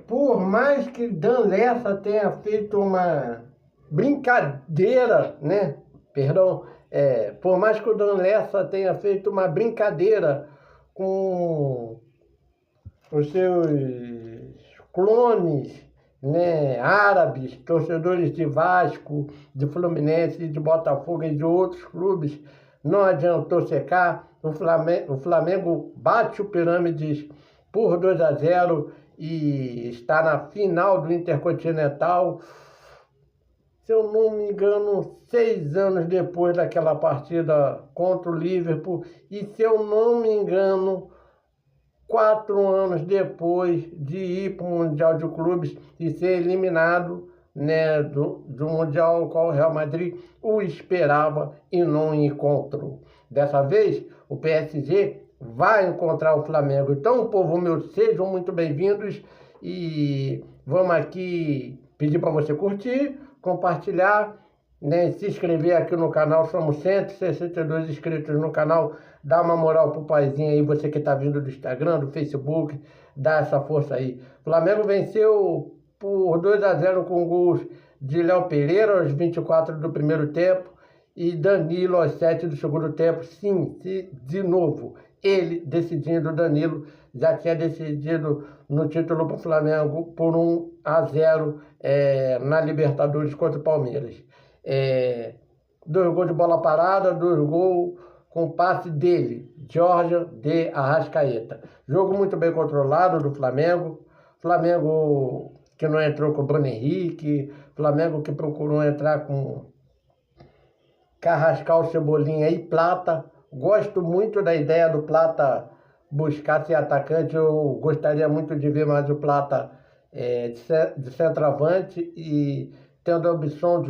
Por mais que Dan Lessa tenha feito uma brincadeira, né? Perdão, por mais que o Dan Lessa tenha feito uma brincadeira com os seus clones, né, árabes, torcedores de Vasco, de Fluminense, de Botafogo e de outros clubes, não adiantou secar. O Flamengo bate o Pirâmides por 2-0 e está na final do Intercontinental. Se eu não me engano, 6 anos depois daquela partida contra o Liverpool, e se eu não me engano, 4 anos depois de ir para o Mundial de Clubes e ser eliminado, né, do Mundial ao qual o Real Madrid o esperava e não encontrou. Dessa vez, o PSG vai encontrar o Flamengo. Então, povo meu, sejam muito bem-vindos e vamos aqui pedir para você curtir, compartilhar, né, se inscrever aqui no canal. Somos 162 inscritos no canal. Dá uma moral pro paizinho aí, você que tá vindo do Instagram, do Facebook, dá essa força aí. Flamengo venceu por 2-0 com gols de Léo Pereira aos 24 do primeiro tempo e Danilo aos 7 do segundo tempo. Sim, de novo, ele decidindo. Danilo já tinha decidido no título pro Flamengo por 1-0 na Libertadores contra o Palmeiras. 2 gols de bola parada, 2 gols com passe dele, Jorge de Arrascaeta. Jogo muito bem controlado do Flamengo. Flamengo que não entrou com o Bruno Henrique. Flamengo que procurou entrar com Carrascal, Cebolinha e Plata. Gosto muito da ideia do Plata buscar ser atacante. Eu gostaria muito de ver mais o Plata de centroavante e tendo a opção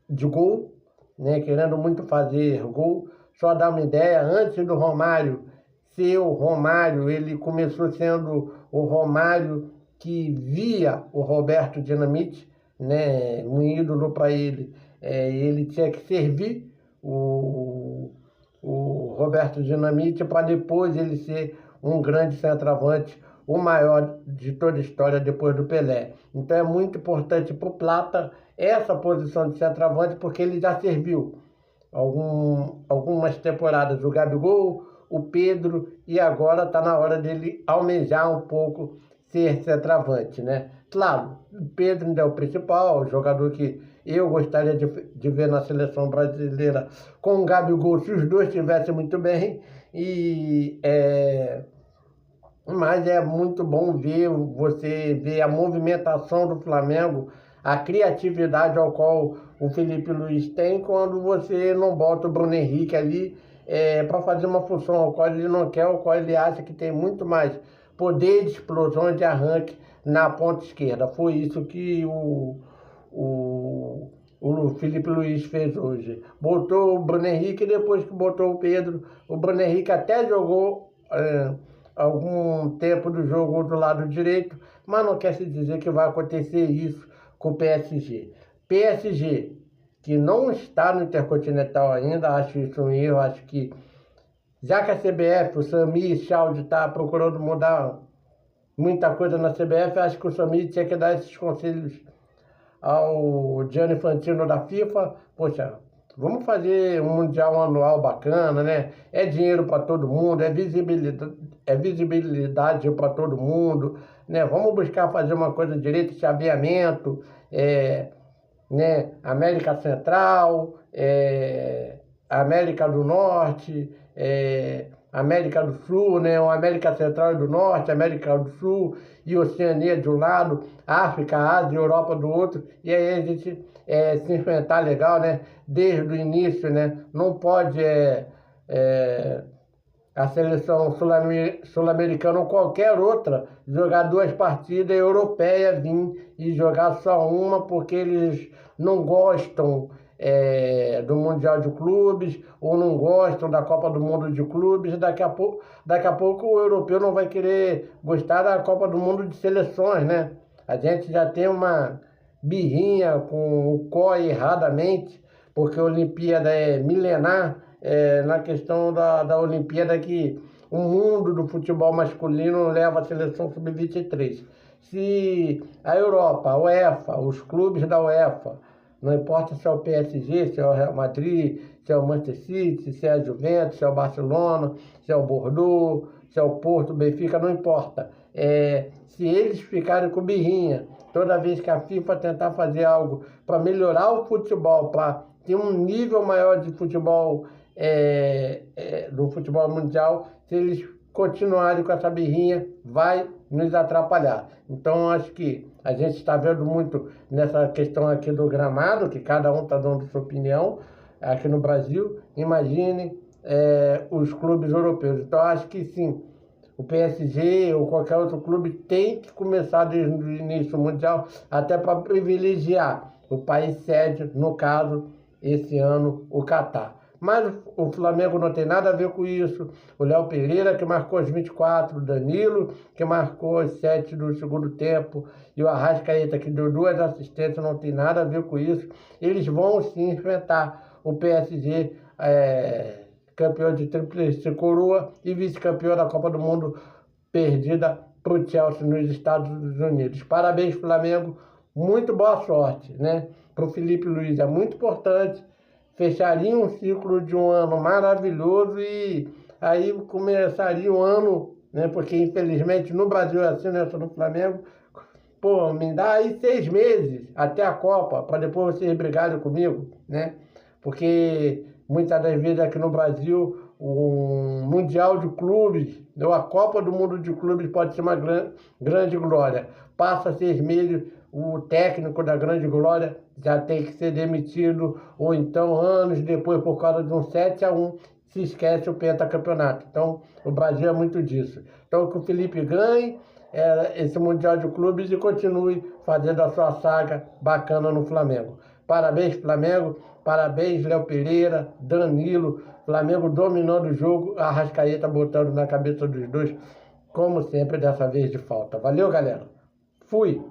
de gol, né, querendo muito fazer gol. Só dar uma ideia, antes do Romário ser o Romário, ele começou sendo o Romário que via o Roberto Dinamite, né, um ídolo para ele. Ele tinha que servir o Roberto Dinamite para depois ele ser um grande centroavante, o maior de toda a história depois do Pelé. Então é muito importante para o Plata essa posição de centroavante, porque ele já serviu algumas temporadas o Gabigol, o Pedro, e agora está na hora dele almejar um pouco ser centroavante, né? Claro, o Pedro ainda é o principal, o jogador que eu gostaria de ver na seleção brasileira com o Gabigol, se os dois estivessem muito bem, mas é muito bom ver você ver a movimentação do Flamengo, a criatividade ao qual o Felipe Luiz tem quando você não bota o Bruno Henrique ali para fazer uma função ao qual ele não quer, ao qual ele acha que tem muito mais poder de explosão, de arranque na ponta esquerda. Foi isso que o Felipe Luiz fez hoje. Botou o Bruno Henrique, depois que botou o Pedro, o Bruno Henrique até jogou algum tempo do jogo do lado direito, mas não quer se dizer que vai acontecer isso com o PSG. PSG, que não está no Intercontinental ainda, acho isso um erro. Acho que, já que a CBF, o Sami Chaldi está procurando mudar muita coisa na CBF, acho que o Sami tinha que dar esses conselhos ao Gianni Infantino da FIFA. Poxa, vamos fazer um mundial anual bacana, né? É dinheiro para todo mundo, é visibilidade para todo mundo, né? Vamos buscar fazer uma coisa direito, chaveamento, né? América Central, América do Norte, América do Sul, né? América Central e do Norte, América do Sul e Oceania de um lado, África, Ásia e Europa do outro, e aí a gente se enfrentar legal, né? Desde o início, né? Não pode a seleção sul-americana ou qualquer outra jogar 2 partidas europeias, vir e jogar só uma porque eles não gostam do Mundial de Clubes ou não gostam da Copa do Mundo de Clubes. Daqui a pouco o europeu não vai querer gostar da Copa do Mundo de Seleções, né? A gente já tem uma birrinha com o COI erradamente, porque a Olimpíada é milenar, na questão da Olimpíada, que o mundo do futebol masculino não leva a seleção sub-23. Se a Europa, a UEFA, os clubes da UEFA, não importa se é o PSG, se é o Real Madrid, se é o Manchester City, se é a Juventus, se é o Barcelona, se é o Bordeaux, se é o Porto, o Benfica, não importa. Se eles ficarem com birrinha, toda vez que a FIFA tentar fazer algo para melhorar o futebol, para ter um nível maior de futebol, do futebol mundial, se eles continuarem com essa birrinha, vai nos atrapalhar. Então, acho que a gente está vendo muito nessa questão aqui do gramado, que cada um está dando sua opinião aqui no Brasil. Imagine os clubes europeus. Então, acho que sim, o PSG ou qualquer outro clube tem que começar desde o início mundial, até para privilegiar o país sede, no caso, esse ano, o Catar. Mas o Flamengo não tem nada a ver com isso. O Léo Pereira, que marcou os 24, o Danilo, que marcou os 7 do segundo tempo, e o Arrascaeta, que deu 2 assistências, não tem nada a ver com isso. Eles vão sim enfrentar o PSG, campeão de tríplice coroa e vice-campeão da Copa do Mundo, perdida para o Chelsea nos Estados Unidos. Parabéns, Flamengo. Muito boa sorte, né? Para o Felipe Luiz é muito importante. Fecharia um ciclo de um ano maravilhoso e aí começaria o ano, né? Porque infelizmente no Brasil é assim, né? Só no Flamengo. Pô, me dá aí 6 meses até a Copa, para depois vocês brigarem comigo, né? Porque muitas das vezes aqui no Brasil, o Mundial de Clubes, ou a Copa do Mundo de Clubes pode ser uma grande glória. Passa 6 meses, o técnico da grande glória já tem que ser demitido, ou então anos depois, por causa de um 7-1, se esquece o pentacampeonato. Então, o Brasil é muito disso. Então, que o Felipe ganhe esse Mundial de Clubes e continue fazendo a sua saga bacana no Flamengo. Parabéns, Flamengo. Parabéns, Léo Pereira, Danilo. Flamengo dominando o jogo, a Arrascaeta botando na cabeça dos dois, como sempre, dessa vez de falta. Valeu, galera. Fui!